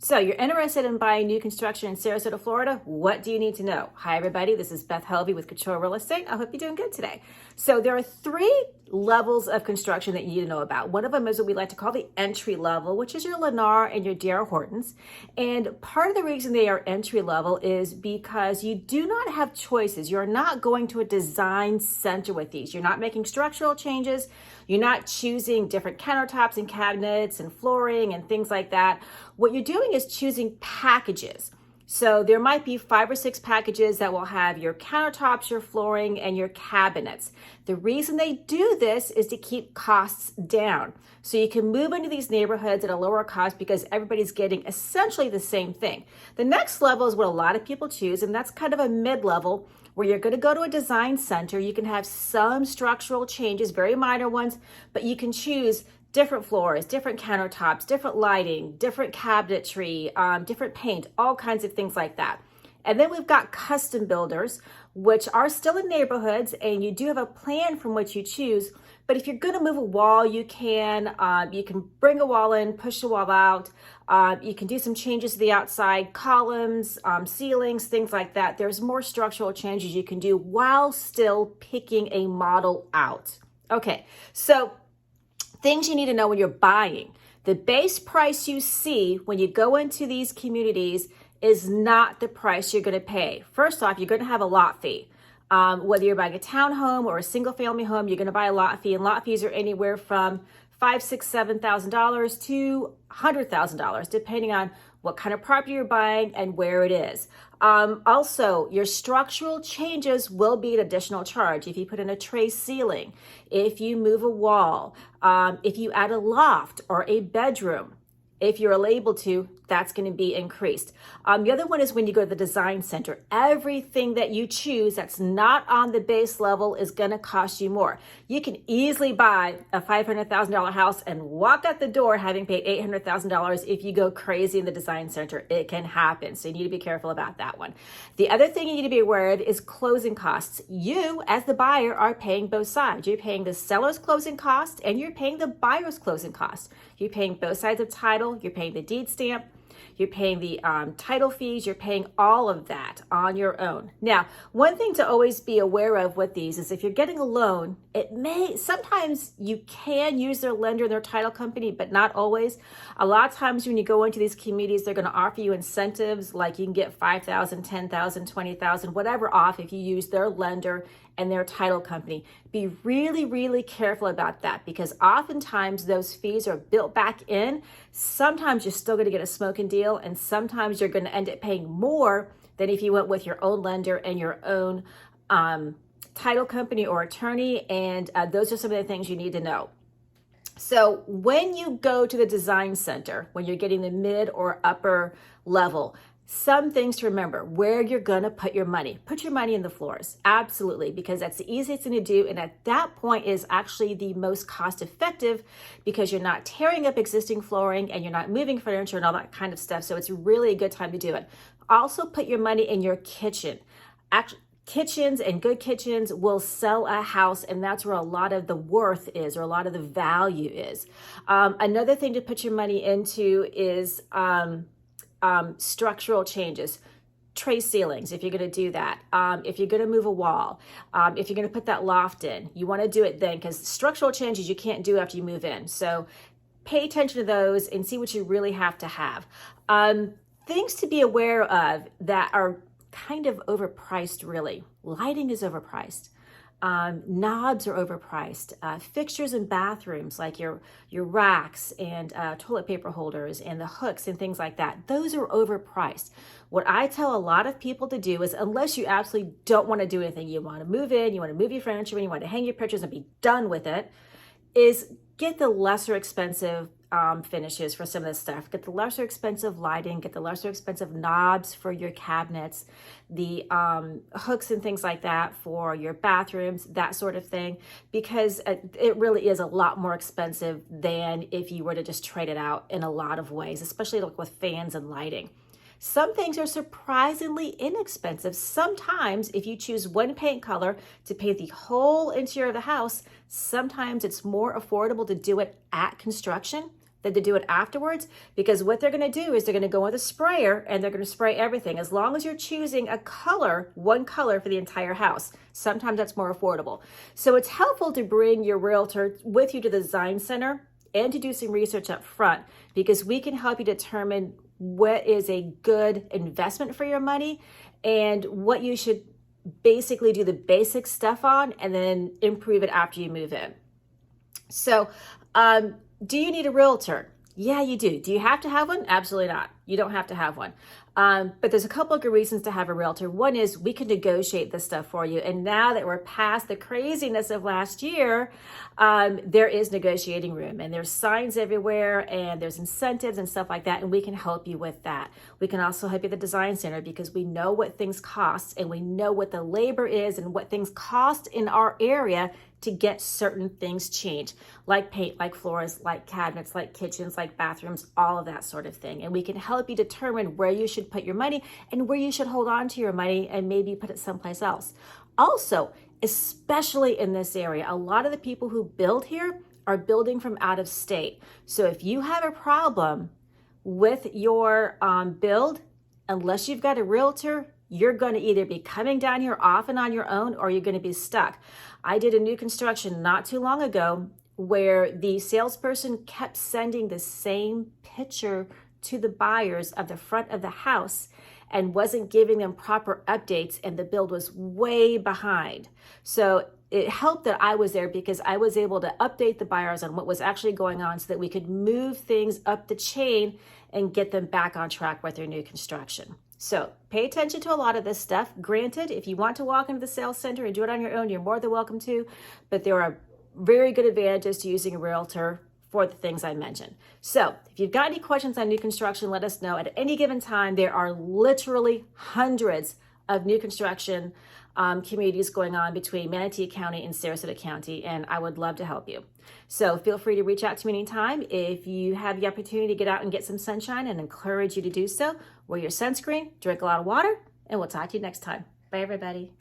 So you're interested in buying new construction in Sarasota, Florida? What do you need to know? Hi, everybody. This is Beth Helvey with Couture Real Estate. I hope you're doing good today. So there are 3 levels of construction that you need to know about. One of them is what we like to call the entry level, which is your Lennar and your D.R. Hortons. And part of the reason they are entry level is because you do not have choices. You're not going to a design center with these. You're not making structural changes. You're not choosing different countertops and cabinets and flooring and things like that. What you're doing is choosing packages. So there might be 5 or 6 packages that will have your countertops, your flooring, and your cabinets. The reason they do this is to keep costs down. So you can move into these neighborhoods at a lower cost because everybody's getting essentially the same thing. The next level is what a lot of people choose, and that's kind of a mid-level where you're going to go to a design center. You can have some structural changes, very minor ones, but you can choose different floors, different countertops, different lighting, different cabinetry, different paint, all kinds of things like that. And then we've got custom builders, which are still in neighborhoods, and you do have a plan from which you choose. But if you're going to move a wall, you can bring a wall in, push the wall out. You can do some changes to the outside, columns, ceilings, things like that. There's more structural changes you can do while still picking a model out. Okay, so things you need to know when you're buying. The base price you see when you go into these communities is not the price you're going to pay. First off, you're going to have a lot fee. Whether you're buying a townhome or a single family home, you're going to buy a lot fee, and lot fees are anywhere from $5,000, $6,000, $7,000 to $100,000, depending on what kind of property you're buying and where it is. Also, your structural changes will be an additional charge. If you put in a tray ceiling, if you move a wall, if you add a loft or a bedroom, if you're able to, that's going to be increased. The other one is when you go to the design center. Everything that you choose that's not on the base level is going to cost you more. You can easily buy a $500,000 house and walk out the door having paid $800,000 if you go crazy in the design center. It can happen, so you need to be careful about that one. The other thing you need to be aware of is closing costs. You, as the buyer, are paying both sides. You're paying the seller's closing cost and you're paying the buyer's closing cost. You're paying both sides of title. You're paying the deed stamp. You're paying the title fees. You're paying all of that on your own. Now, one thing to always be aware of with these is if you're getting a loan, sometimes you can use their lender and their title company, but not always. A lot of times when you go into these communities, they're going to offer you incentives like you can get $5,000, $10,000, $20,000, whatever off if you use their lender and their title company. Be really, really careful about that because oftentimes those fees are built back in. Sometimes you're still going to get a smoking deal, and sometimes you're going to end up paying more than if you went with your own lender and your own title company or attorney, and those are some of the things you need to know. So when you go to the design center, when you're getting the mid or upper level, some things to remember: where you're going to put your money. Put your money in the floors, absolutely, because that's the easiest thing to do. And at that point is actually the most cost effective because you're not tearing up existing flooring and you're not moving furniture and all that kind of stuff. So it's really a good time to do it. Also put your money in your kitchen. Kitchens and good kitchens will sell a house, and that's where a lot of the worth is, or a lot of the value is. Another thing to put your money into is structural changes, tray ceilings, if you're going to do that. If you're going to move a wall, if you're going to put that loft in, you want to do it then, because structural changes you can't do after you move in. So pay attention to those and see what you really have to have. Things to be aware of that are kind of overpriced, really. Lighting is overpriced. Knobs are overpriced. Fixtures in bathrooms like your racks and toilet paper holders and the hooks and things like that, those are overpriced. What I tell a lot of people to do is, unless you absolutely don't want to do anything, you want to move in, you want to move your furniture, and you want to hang your pictures and be done with it, is get the lesser expensive finishes for some of this stuff. Get the lesser expensive lighting, get the lesser expensive knobs for your cabinets, the hooks and things like that for your bathrooms, that sort of thing, because it really is a lot more expensive than if you were to just trade it out in a lot of ways, especially like with fans and lighting. Some things are surprisingly inexpensive. Sometimes if you choose one paint color to paint the whole interior of the house, sometimes it's more affordable to do it at construction than to do it afterwards, because what they're going to do is they're going to go with a sprayer and they're going to spray everything, as long as you're choosing a color, one color for the entire house. Sometimes that's more affordable. So it's helpful to bring your realtor with you to the design center and to do some research up front, because we can help you determine what is a good investment for your money and what you should basically do the basic stuff on and then improve it after you move in. So, do you need a realtor? Yeah, you do. Do you have to have one? Absolutely not. You don't have to have one. But there's a couple of good reasons to have a realtor. One is we can negotiate this stuff for you. And now that we're past the craziness of last year, there is negotiating room, and there's signs everywhere, and there's incentives and stuff like that. And we can help you with that. We can also help you at the design center, because we know what things cost, and we know what the labor is and what things cost in our area to get certain things changed, like paint, like floors, like cabinets, like kitchens, like bathrooms, all of that sort of thing. And we can help you determine where you should put your money and where you should hold on to your money and maybe put it someplace else. Also, especially in this area, a lot of the people who build here are building from out of state. So if you have a problem with your build, unless you've got a realtor, you're going to either be coming down here off and on your own, or you're going to be stuck. I did a new construction not too long ago where the salesperson kept sending the same picture to the buyers of the front of the house and wasn't giving them proper updates, and the build was way behind. So it helped that I was there, because I was able to update the buyers on what was actually going on so that we could move things up the chain and get them back on track with their new construction. So pay attention to a lot of this stuff. Granted, if you want to walk into the sales center and do it on your own, you're more than welcome to, but there are very good advantages to using a realtor for the things I mentioned. So if you've got any questions on new construction, let us know. At any given time, there are literally hundreds of new construction communities going on between Manatee County and Sarasota County, and I would love to help you. So feel free to reach out to me anytime. If you have the opportunity to get out and get some sunshine, and encourage you to do so, wear your sunscreen, drink a lot of water, and we'll talk to you next time. Bye, everybody.